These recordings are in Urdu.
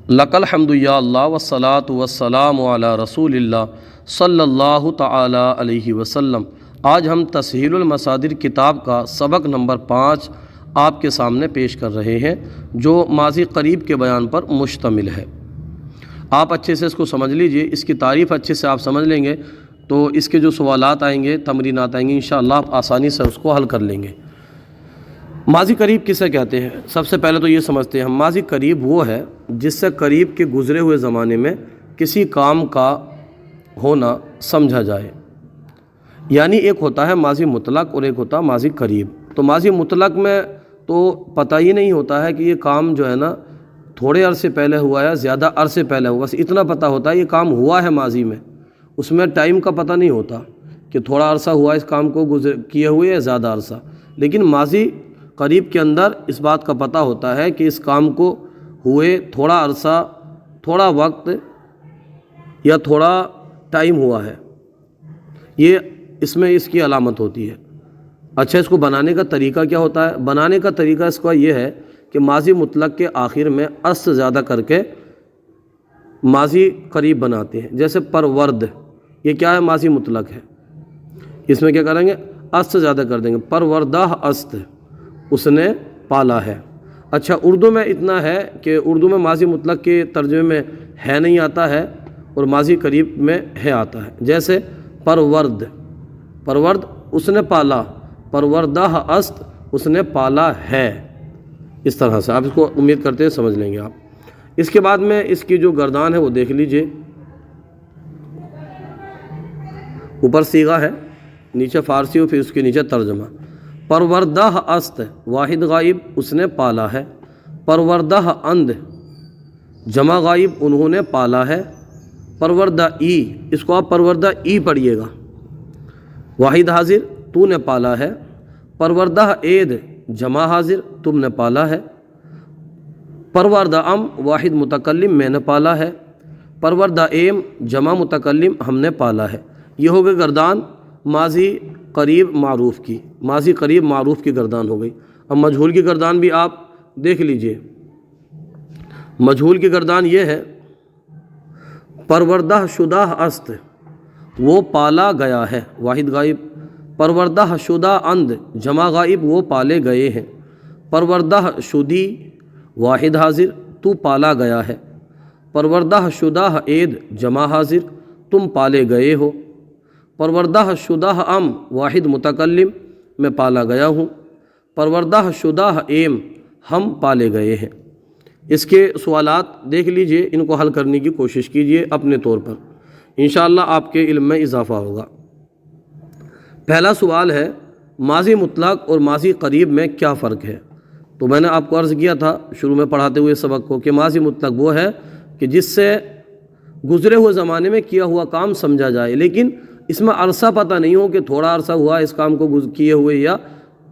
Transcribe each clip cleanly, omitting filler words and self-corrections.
لکل حمد یا اللہ والصلاۃ والسلام علی رسول اللہ صلی اللہ تعالی علیہ وسلم۔ آج ہم تسہیل المصادر کتاب کا سبق نمبر 5 آپ کے سامنے پیش کر رہے ہیں، جو ماضی قریب کے بیان پر مشتمل ہے۔ آپ اچھے سے اس کو سمجھ لیجئے، اس کی تعریف اچھے سے آپ سمجھ لیں گے تو اس کے جو سوالات آئیں گے، تمرینات آئیں گے، انشاءاللہ آپ آسانی سے اس کو حل کر لیں گے۔ ماضی قریب کسے کہتے ہیں؟ سب سے پہلے تو یہ سمجھتے ہیں ہم، ماضی قریب وہ ہے جس سے قریب کے گزرے ہوئے زمانے میں کسی کام کا ہونا سمجھا جائے۔ یعنی ایک ہوتا ہے ماضی مطلق اور ایک ہوتا ہے ماضی قریب۔ تو ماضی مطلق میں تو پتہ ہی نہیں ہوتا ہے کہ یہ کام جو ہے نا تھوڑے عرصے پہلے ہوا ہے، زیادہ عرصے پہلے ہوا، بس اتنا پتہ ہوتا ہے یہ کام ہوا ہے ماضی میں، اس میں ٹائم کا پتہ نہیں ہوتا کہ تھوڑا عرصہ ہوا اس کام کو کیے ہوئے یا زیادہ عرصہ۔ لیکن ماضی قریب کے اندر اس بات کا پتہ ہوتا ہے کہ اس کام کو ہوئے تھوڑا عرصہ، تھوڑا وقت یا تھوڑا ٹائم ہوا ہے، یہ اس میں اس کی علامت ہوتی ہے۔ اچھا، اس کو بنانے کا طریقہ کیا ہوتا ہے؟ بنانے کا طریقہ اس کا یہ ہے کہ ماضی مطلق کے آخر میں اس سے زیادہ کر کے ماضی قریب بناتے ہیں۔ جیسے پرورد، یہ کیا ہے؟ ماضی مطلق ہے، اس میں کیا کریں گے؟ اس سے زیادہ کر دیں گے، پروردہ است، اس نے پالا ہے۔ اچھا، اردو میں اتنا ہے کہ اردو میں ماضی مطلق کے ترجمے میں ہے نہیں آتا ہے اور ماضی قریب میں ہے آتا ہے۔ جیسے پرورد، پرورد اس نے پالا، پروردہ است اس نے پالا ہے۔ اس طرح سے آپ اس کو امید کرتے ہیں سمجھ لیں گے آپ۔ اس کے بعد میں اس کی جو گردان ہے وہ دیکھ لیجئے، اوپر صیغہ ہے، نیچے فارسی اور پھر اس کے نیچے ترجمہ۔ پروردہ است واحد غائب اس نے پالا ہے، پروردہ اند جمع غائب انہوں نے پالا ہے، پروردہ ای، اس کو آپ پروردہ ای پڑھیے گا، واحد حاضر تو نے پالا ہے، پروردہ عید جمع حاضر تم نے پالا ہے، پروردہ ام واحد متکلم میں نے پالا ہے، پروردہ ایم جمع متکلم ہم نے پالا ہے۔ یہ ہو گئی گردان ماضی قریب معروف کی، ماضی قریب معروف کی گردان ہو گئی۔ اب مجہول کی گردان بھی آپ دیکھ لیجئے۔ مجہول کی گردان یہ ہے، پروردہ شدہ است وہ پالا گیا ہے، واحد غائب، پروردہ شدہ اند جمع غائب وہ پالے گئے ہیں، پروردہ شدی واحد حاضر تو پالا گیا ہے، پروردہ شدہ عید جمع حاضر تم پالے گئے ہو، پروردہ شدہ ام واحد متکلم میں پالا گیا ہوں، پروردہ شدہ ایم ہم پالے گئے ہیں۔ اس کے سوالات دیکھ لیجئے، ان کو حل کرنے کی کوشش کیجئے اپنے طور پر، انشاءاللہ آپ کے علم میں اضافہ ہوگا۔ پہلا سوال ہے، ماضی مطلق اور ماضی قریب میں کیا فرق ہے؟ تو میں نے آپ کو عرض کیا تھا شروع میں پڑھاتے ہوئے سبق کو کہ ماضی مطلق وہ ہے کہ جس سے گزرے ہوئے زمانے میں کیا ہوا کام سمجھا جائے، لیکن اس میں عرصہ پتہ نہیں ہو کہ تھوڑا عرصہ ہوا اس کام کو کیے ہوئے یا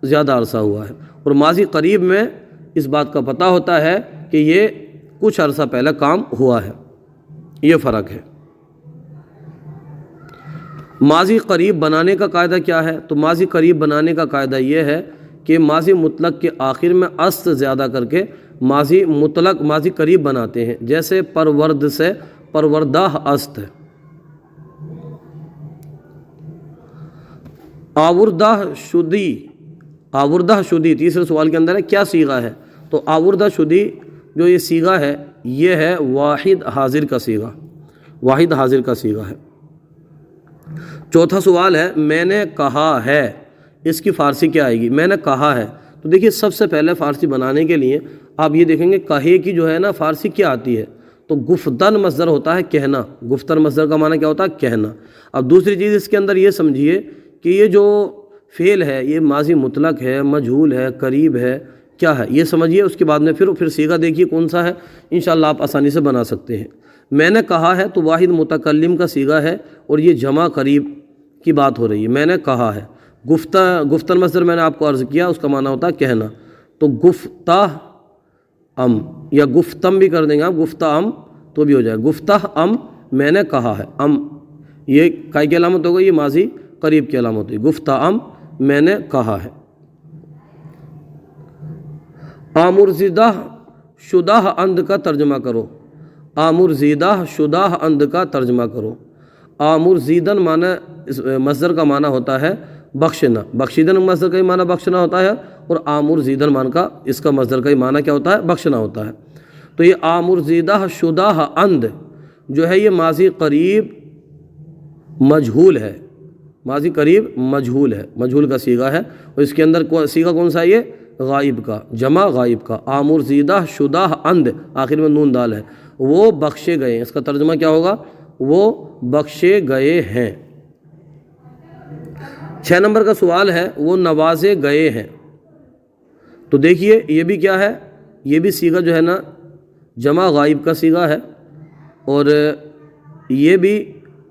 زیادہ عرصہ ہوا ہے۔ اور ماضی قریب میں اس بات کا پتہ ہوتا ہے کہ یہ کچھ عرصہ پہلے کام ہوا ہے، یہ فرق ہے۔ ماضی قریب بنانے کا قاعدہ کیا ہے؟ تو ماضی قریب بنانے کا قاعدہ یہ ہے کہ ماضی مطلق کے آخر میں اس سے زیادہ کر کے ماضی مطلق ماضی قریب بناتے ہیں۔ جیسے پرورد سے پروردہ است، آوردہ شدی، آوردہ شدی تیسرے سوال کے اندر ہے کیا صیغہ ہے؟ تو آوردہ شدی جو یہ صیغہ ہے یہ ہے واحد حاضر کا صیغہ، واحد حاضر کا صیغہ ہے۔ چوتھا سوال ہے، میں نے کہا ہے، اس کی فارسی کیا آئے گی؟ میں نے کہا ہے، تو دیکھیے سب سے پہلے فارسی بنانے کے لیے آپ یہ دیکھیں گے کہے کی جو ہے نا فارسی کیا آتی ہے؟ تو گفتن مصدر ہوتا ہے کہنا، گفتن مصدر کا معنی کیا ہوتا ہے؟ کہنا۔ اب دوسری چیز اس کے اندر یہ سمجھیے کہ یہ جو فعل ہے یہ ماضی مطلق ہے، مجہول ہے، قریب ہے، کیا ہے یہ سمجھیے۔ اس کے بعد میں پھر صیغہ دیکھیے کون سا ہے، انشاءاللہ آپ آسانی سے بنا سکتے ہیں۔ میں نے کہا ہے تو واحد متکلم کا صیغہ ہے اور یہ جمع قریب کی بات ہو رہی ہے۔ میں نے کہا ہے، گفتن مصدر میں نے آپ کو عرض کیا اس کا معنی ہوتا ہے کہنا، تو گفتہ ام یا گفتم بھی کر دیں گے آپ، گفتہ ام تو بھی ہو جائے، گفتہ ام میں نے کہا ہے، ام یہ کائی کی علامت ہوگا؟ یہ ماضی قریب کی علامت ہوئی، گفتہ ام میں نے کہا ہے۔ آمرزدہ شدہ اند کا ترجمہ کرو۔ آمر زیدہ شدہ اند کا ترجمہ کرو۔ آمر زیدن معنی مصدر کا معنی ہوتا ہے بخشنا، بخشیدن مصدر کا ہی معنی بخشنا ہوتا ہے، اور آمر زیدن معنی کا اس کا مصدر کا ہی معنی کیا ہوتا ہے؟ بخشنا ہوتا ہے۔ تو یہ آمر زیدہ شدہ اند جو ہے یہ ماضی قریب مجہول ہے، ماضی قریب مجہول ہے، مجہول کا صیغہ ہے، اور اس کے اندر صیغہ کون سا ہے؟ یہ غائب کا، جمع غائب کا۔ آمر زیدہ شدہ اند، آخر میں نون دال ہے، وہ بخشے گئے ہیں۔ اس کا ترجمہ کیا ہوگا؟ وہ بخشے گئے ہیں۔ 6 نمبر کا سوال ہے وہ نوازے گئے ہیں۔ تو دیکھیے یہ بھی کیا ہے؟ یہ بھی صیغہ جو ہے نا جمع غائب کا صیغہ ہے، اور یہ بھی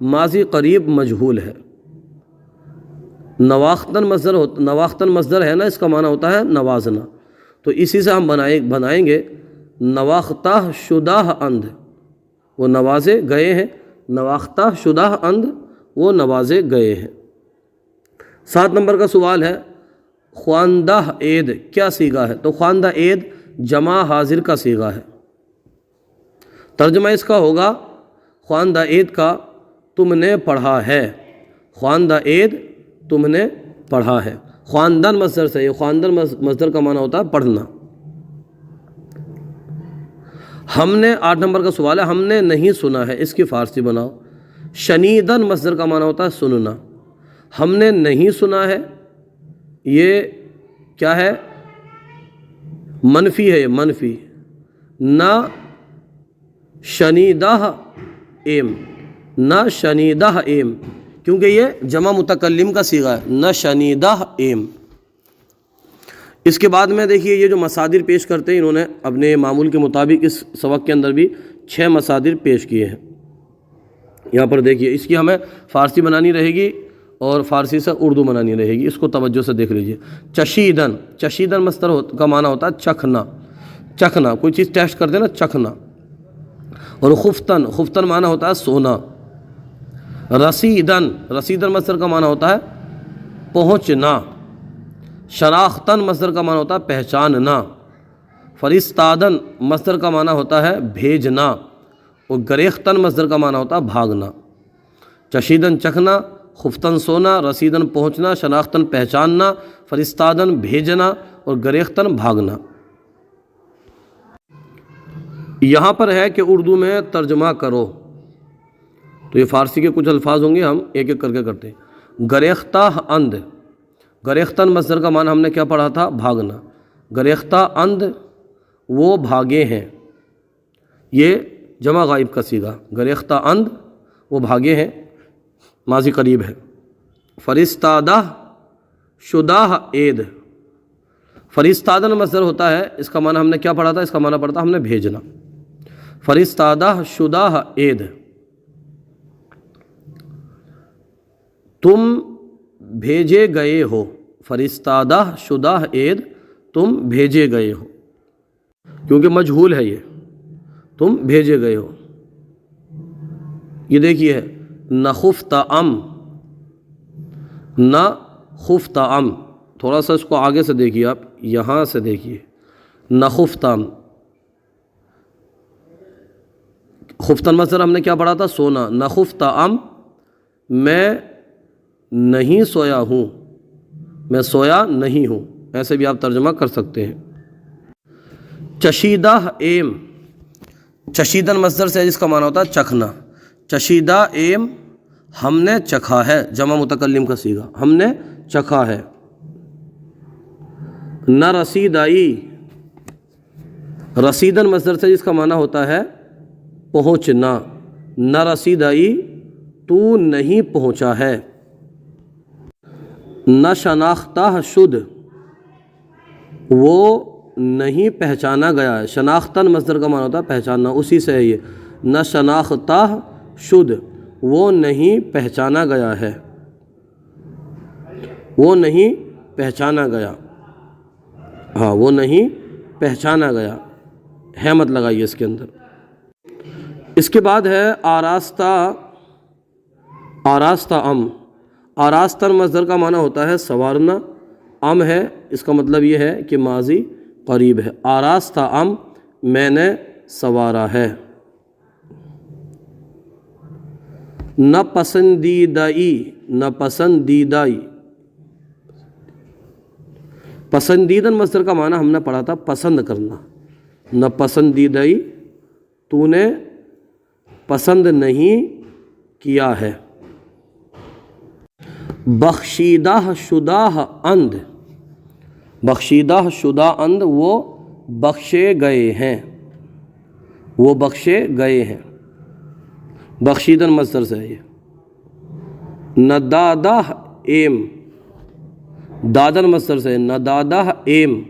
ماضی قریب مجہول ہے۔ نواختن مصدر ہے نا، اس کا معنی ہوتا ہے نوازنا، تو اسی سے ہم بنائیں گے نواختہ شدہ اند، وہ نوازے گئے ہیں، نواختہ شدہ اند وہ نوازے گئے ہیں۔ 7 نمبر کا سوال ہے خواندہ عید کیا صیغہ ہے؟ تو خواندہ عید جمع حاضر کا صیغہ ہے۔ ترجمہ اس کا ہوگا خواندہ عید کا تم نے پڑھا ہے، خواندہ عید تم نے پڑھا ہے۔ خواندن مصدر سے، یہ خواندن مصدر کا معنی ہوتا ہے پڑھنا۔ ہم نے 8 نمبر کا سوال ہے ہم نے نہیں سنا ہے، اس کی فارسی بناؤ۔ شنیدن مصدر کا معنی ہوتا ہے سننا، ہم نے نہیں سنا ہے یہ کیا ہے؟ منفی ہے، یہ منفی۔ نہ شنیدہ ایم، نہ شنیدہ ایم، کیونکہ یہ جمع متکلم کا صیغہ ہے، نہ شنیدہ ایم۔ اس کے بعد میں دیکھیے یہ جو مصادر پیش کرتے ہیں، انہوں نے اپنے معمول کے مطابق اس سبق کے اندر بھی 6 مصادر پیش کیے ہیں۔ یہاں پر دیکھیے اس کی ہمیں فارسی بنانی رہے گی اور فارسی سے اردو بنانی رہے گی، اس کو توجہ سے دیکھ لیجیے۔ چشیدن، چشیدن مصدر کا معنی ہوتا ہے چکھنا، چکھنا، کوئی چیز ٹیسٹ کرتے نا، چکھنا۔ اور خفتن، خفتن معنی ہوتا ہے سونا۔ رسیدن، رسیدن مصدر کا معنی ہوتا ہے پہنچنا۔ شناختن مصدر کا معنی ہوتا ہے پہچاننا۔ فرستادن مصدر کا معنی ہوتا ہے بھیجنا، اور گریختن مصدر کا معنی ہوتا ہے بھاگنا۔ چشیدن چکھنا، خفتن سونا، رسیدن پہنچنا، شناختن پہچاننا، فرستادن بھیجنا، اور گریختن بھاگنا۔ یہاں پر ہے کہ اردو میں ترجمہ کرو، تو یہ فارسی کے کچھ الفاظ ہوں گے، ہم ایک ایک کر کے کرتے ہیں۔ گریختہ اند، گریختن مصدر کا معنی ہم نے کیا پڑھا تھا؟ بھاگنا۔ گریختہ اند وہ بھاگے ہیں، یہ جمع غائب کا صیغہ، گریختہ اند وہ بھاگے ہیں، ماضی قریب ہے۔ فرستادہ شدہ عید، فرستادن مصدر ہوتا ہے، اس کا معنی ہم نے کیا پڑھا تھا؟ اس کا معنی پڑھا تھا ہم نے بھیجنا۔ فرستادہ شدہ عید، تم بھیجے گئے ہو، فرستادہ شدہ عید تم بھیجے گئے ہو، کیونکہ مجہول ہے یہ، تم بھیجے گئے ہو۔ یہ دیکھیے نہ خفت ام، نہ خفت ام، تھوڑا سا اس کو آگے سے دیکھیے، آپ یہاں سے دیکھیے، نہ خفت ام، خفتن مصدر ہم نے کیا پڑھا تھا؟ سونا۔ نہ خفت ام، میں نہیں سویا ہوں، میں سویا نہیں ہوں، ایسے بھی آپ ترجمہ کر سکتے ہیں۔ چشیدہ ایم، چشیدن مصدر سے جس کا معنی ہوتا ہے چکھنا۔ چشیدہ ایم ہم نے چکھا ہے، جمع متکلم کا صیغہ، ہم نے چکھا ہے۔ نہ رسیدائی، رسیدن مصدر سے جس کا معنی ہوتا ہے پہنچنا۔ نہ رسیدائی تو نہیں پہنچا ہے۔ نہ شناختہ شد وہ نہیں پہچانا گیا ہے، شناختن مصدر کا معنی ہوتا ہے پہچاننا، اسی سے ہے یہ۔ نہ شناختہ شد وہ نہیں پہچانا گیا ہے، وہ نہیں پہچانا گیا، ہاں وہ نہیں پہچانا گیا، حمد لگائیے اس کے اندر۔ اس کے بعد ہے آراستہ، آراستہ ام، آراستن مصدر کا معنی ہوتا ہے سنوارنا، ام ہے اس کا مطلب یہ ہے کہ ماضی قریب ہے۔ آراستہ ام میں نے سنوارا ہے۔ ناپسندیدائی، ناپسندیدائی، پسندیدن مصدر کا معنی ہم نے پڑھا تھا پسند کرنا، ناپسندیدائی تو نے پسند نہیں کیا ہے۔ بخشیدہ شدہ اند، بخشیدہ شدہ اند وہ بخشے گئے ہیں، وہ بخشے گئے ہیں، بخشیدن مصدر سے ہے یہ۔ ندادہ ایم، دادن مصدر سے، ندادہ ایم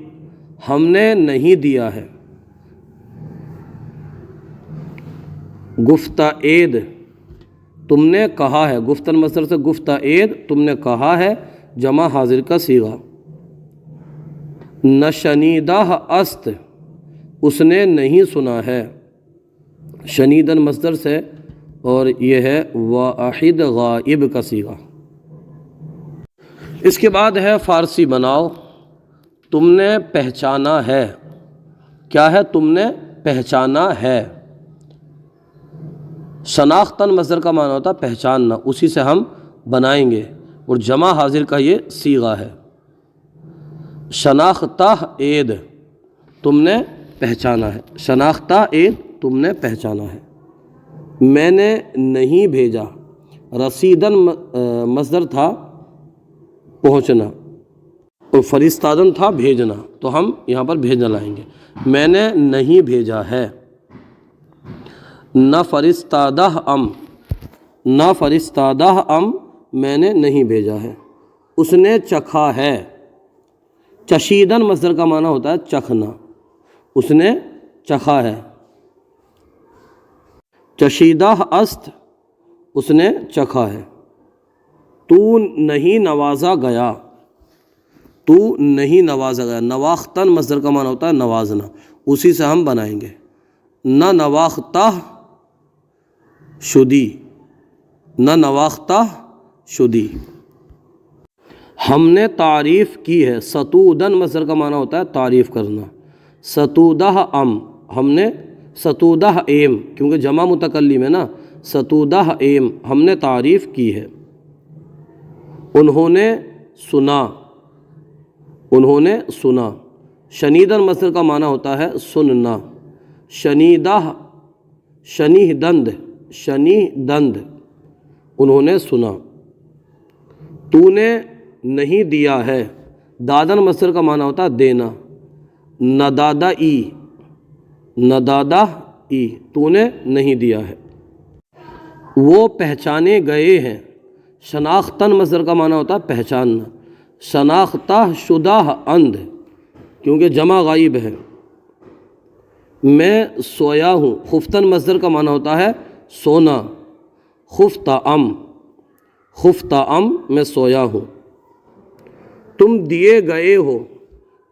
ہم نے نہیں دیا ہے۔ گفتہ عید تم نے کہا ہے، گفتن مصدر سے گفتہ عید تم نے کہا ہے، جمع حاضر کا صیغہ۔ نشنیدہ است اس نے نہیں سنا ہے، شنیدن مصدر سے اور یہ ہے واحد غائب کا صیغہ۔ اس کے بعد ہے فارسی بناؤ، تم نے پہچانا ہے، کیا ہے؟ تم نے پہچانا ہے۔ شناختن مصدر کا معنی ہوتا ہے پہچاننا، اسی سے ہم بنائیں گے اور جمع حاضر کا یہ صیغہ ہے۔ شناختہ عید تم نے پہچانا ہے، شناختہ عید تم نے پہچانا ہے۔ میں نے نہیں بھیجا، رسیدن مصدر تھا پہنچنا اور فرستادن تھا بھیجنا، تو ہم یہاں پر بھیجنا لائیں گے۔ میں نے نہیں بھیجا ہے۔ نہ فرستادہ ام، نہ فرستادہ ام میں نے نہیں بھیجا ہے۔ اس نے چکھا ہے، چشیدن مصدر کا معنی ہوتا ہے چکھنا، اس نے چکھا ہے۔ چشیدہ است اس نے چکھا ہے۔ تو نہیں نوازا گیا، تو نہیں نوازا گیا، نواختن مصدر کا معنی ہوتا ہے نوازنا، اسی سے ہم بنائیں گے۔ نہ نواختہ شدی، نہ نواختہ شدی۔ ہم نے تعریف کی ہے، ستودن مصدر کا معنی ہوتا ہے تعریف کرنا، ستودہ ام ہم نے، ستودہ ایم کیونکہ جمع متکلم ہے نا، ستودہ ایم ہم نے تعریف کی ہے۔ انہوں نے سنا، انہوں نے سنا، شنیدن مصدر کا معنی ہوتا ہے سننا، شنیدہ شنیہ دند، شنیہ دند انہوں نے سنا۔ تو نے نہیں دیا ہے، دادن مصدر کا معنی ہوتا ہے دینا، ندادہ ای، ندادہ ای تو نے نہیں دیا ہے۔ وہ پہچانے گئے ہیں، شناختن مصدر کا معنی ہوتا ہے پہچاننا، شناختہ شدہ اند کیونکہ جمع غائب ہے۔ میں سویا ہوں، خفتن مصدر کا معنی ہوتا ہے سونا، خفتہ ام، خفتہ ام میں سویا ہوں۔ تم دیے گئے ہو،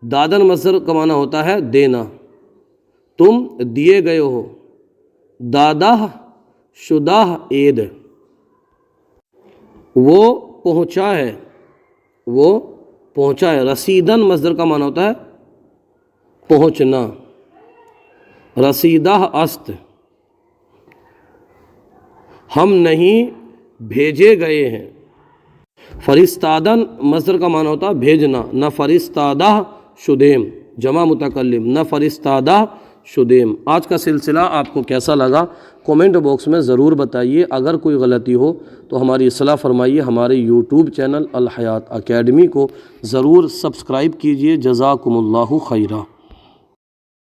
دادن مصدر کا معنی ہوتا ہے دینا، تم دیے گئے ہو۔ دادہ شدہ عید وہ پہنچا ہے، وہ پہنچا ہے، رسیدن مصدر کا معنی ہوتا ہے پہنچنا، رسیدہ است ہم نہیں بھیجے گئے ہیں۔ فرستادن مصدر کا معنی ہوتا ہے بھیجنا، نہ فرستادہ شدیم جمع متکلم، نہ فرستادہ شدیم۔ آج کا سلسلہ آپ کو کیسا لگا کومنٹ باکس میں ضرور بتائیے، اگر کوئی غلطی ہو تو ہماری اصلاح فرمائیے۔ ہمارے یوٹیوب چینل الحیات اکیڈمی کو ضرور سبسکرائب کیجیے۔ جزاکم اللہ خیرہ۔